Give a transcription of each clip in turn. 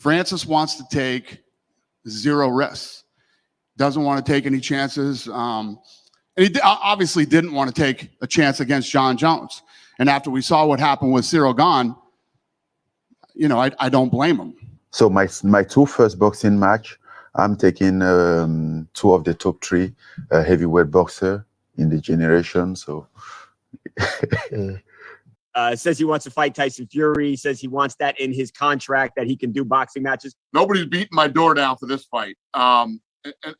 Francis wants to take zero risks, doesn't want to take any chances. And he obviously didn't want to take a chance against John Jones. And after we saw what happened with Cyril Gane, you know, I don't blame him. So my two first boxing match, I'm taking two of the top three heavyweight boxer in the generation. So says he wants to fight Tyson Fury. Says he wants that in his contract, that he can do boxing matches. Nobody's beating my door down for this fight. And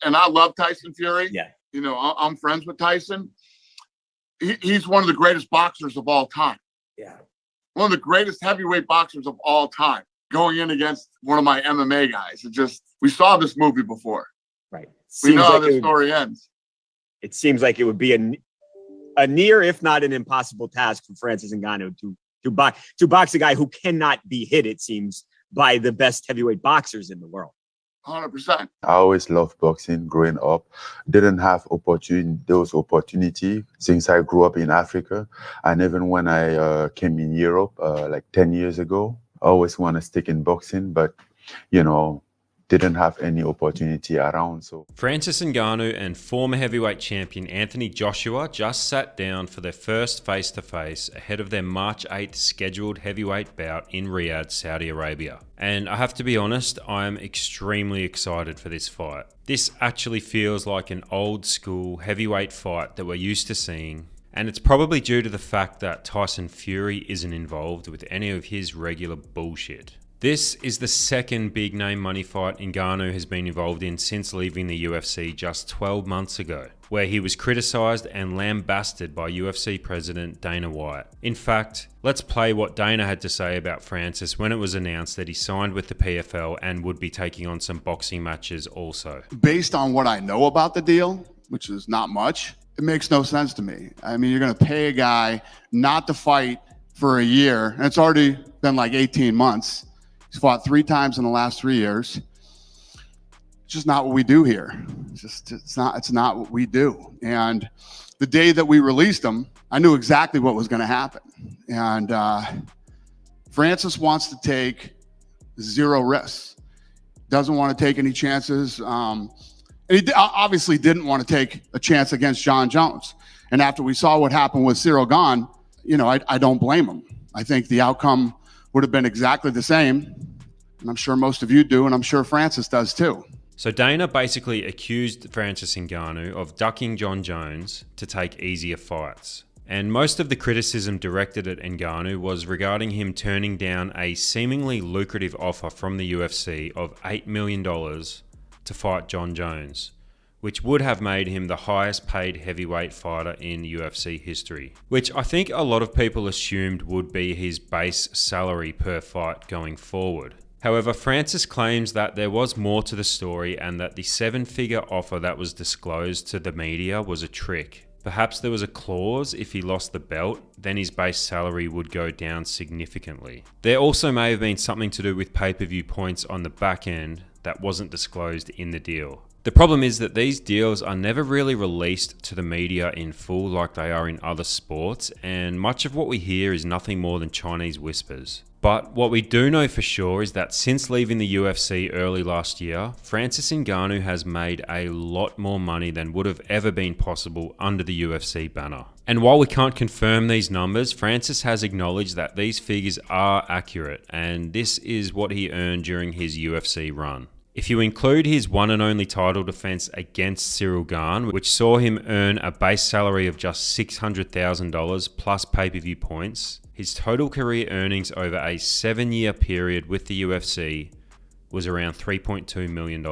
I love Tyson Fury. Yeah. You know, I'm friends with Tyson. He's one of the greatest boxers of all time. Yeah. One of the greatest heavyweight boxers of all time, going in against one of my MMA guys. We saw this movie before. Right. We know how the story ends. It seems like it would be a near, if not an impossible task for Francis Ngannou to box a guy who cannot be hit, it seems, by the best heavyweight boxers in the world. 100%. I always loved boxing growing up. Didn't have those opportunities since I grew up in Africa. And even when I came in Europe like 10 years ago, I always want to stick in boxing, but, you know, didn't have any opportunity around. So Francis Ngannou and former heavyweight champion Anthony Joshua just sat down for their first face-to-face ahead of their March 8th scheduled heavyweight bout in Riyadh, Saudi Arabia. And I have to be honest, I'm extremely excited for this fight. This actually feels like an old school heavyweight fight that we're used to seeing. And it's probably due to the fact that Tyson Fury isn't involved with any of his regular bullshit. This is the second big name money fight Ngannou has been involved in since leaving the UFC just 12 months ago, where he was criticised and lambasted by UFC president Dana White. In fact, let's play what Dana had to say about Francis when it was announced that he signed with the PFL and would be taking on some boxing matches also. Based on what I know about the deal, which is not much, it makes no sense to me. I mean, you're going to pay a guy not to fight for a year, and it's already been like 18 months. He's fought 3 times in the last 3 years. It's just not what we do here. It's not what we do. And the day that we released him, I knew exactly what was going to happen. And Francis wants to take zero risks. Doesn't want to take any chances. And he obviously didn't want to take a chance against John Jones. And after we saw what happened with Cyril Gane, you know, I don't blame him. I think the outcome would have been exactly the same. And I'm sure most of you do, and I'm sure Francis does too. So Dana basically accused Francis Ngannou of ducking John Jones to take easier fights. And most of the criticism directed at Ngannou was regarding him turning down a seemingly lucrative offer from the UFC of $8 million to fight John Jones, which would have made him the highest paid heavyweight fighter in UFC history, which I think a lot of people assumed would be his base salary per fight going forward. However, Francis claims that there was more to the story and that the 7-figure offer that was disclosed to the media was a trick. Perhaps there was a clause if he lost the belt, then his base salary would go down significantly. There also may have been something to do with pay-per-view points on the back end that wasn't disclosed in the deal. The problem is that these deals are never really released to the media in full like they are in other sports, and much of what we hear is nothing more than Chinese whispers. But what we do know for sure is that since leaving the UFC early last year, Francis Ngannou has made a lot more money than would have ever been possible under the UFC banner. And while we can't confirm these numbers, Francis has acknowledged that these figures are accurate, and this is what he earned during his UFC run. If you include his one and only title defense against Cyril Gane, which saw him earn a base salary of just $600,000 plus pay-per-view points, his total career earnings over a 7-year period with the UFC was around $3.2 million.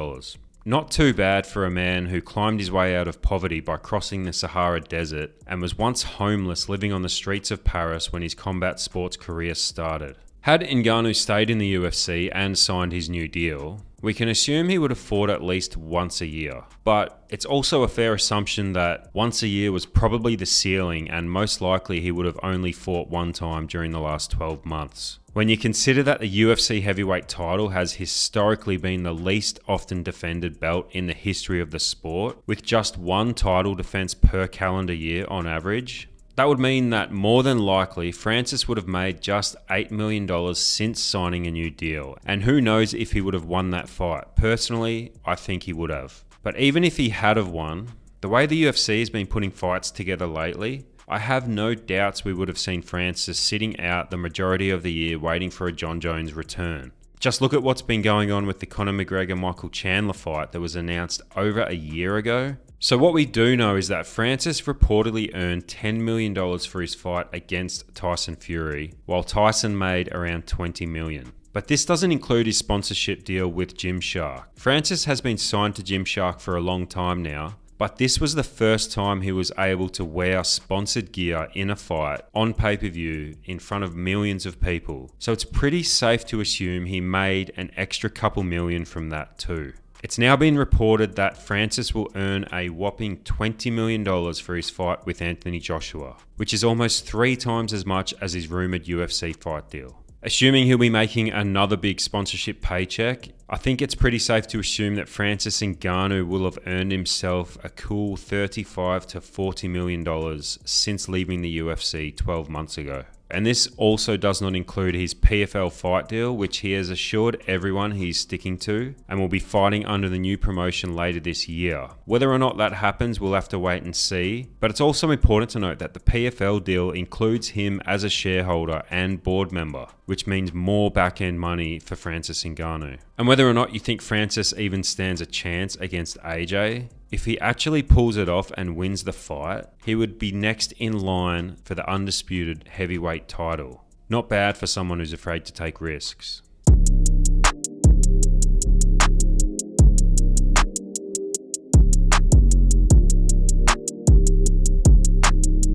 Not too bad for a man who climbed his way out of poverty by crossing the Sahara Desert and was once homeless living on the streets of Paris when his combat sports career started. Had Ngannou stayed in the UFC and signed his new deal, we can assume he would have fought at least once a year. But it's also a fair assumption that once a year was probably the ceiling, and most likely he would have only fought one time during the last 12 months. When you consider that the UFC heavyweight title has historically been the least often defended belt in the history of the sport, with just one title defense per calendar year on average, That would mean that more than likely Francis would have made just $8 million since signing a new deal. And who knows if he would have won that fight. Personally, I think he would have. But even if he had have won, the way the UFC has been putting fights together lately, I have no doubts we would have seen Francis sitting out the majority of the year waiting for a Jon Jones return. Just look at what's been going on with the Conor McGregor-Michael Chandler fight that was announced over a year ago. So what we do know is that Francis reportedly earned $10 million for his fight against Tyson Fury, while Tyson made around $20 million. But this doesn't include his sponsorship deal with Gymshark. Francis has been signed to Gymshark for a long time now, but this was the first time he was able to wear sponsored gear in a fight on pay-per-view in front of millions of people. So it's pretty safe to assume he made an extra couple million from that too. It's now been reported that Francis will earn a whopping $20 million for his fight with Anthony Joshua, which is almost 3 times as much as his rumored UFC fight deal. Assuming he'll be making another big sponsorship paycheck, I think it's pretty safe to assume that Francis Ngannou will have earned himself a cool $35 to $40 million since leaving the UFC 12 months ago. And this also does not include his PFL fight deal, which he has assured everyone he's sticking to and will be fighting under the new promotion later this year. Whether or not that happens, we'll have to wait and see. But it's also important to note that the PFL deal includes him as a shareholder and board member, which means more back-end money for Francis Ngannou. And whether or not you think Francis even stands a chance against AJ, if he actually pulls it off and wins the fight, he would be next in line for the undisputed heavyweight title. Not bad for someone who's afraid to take risks.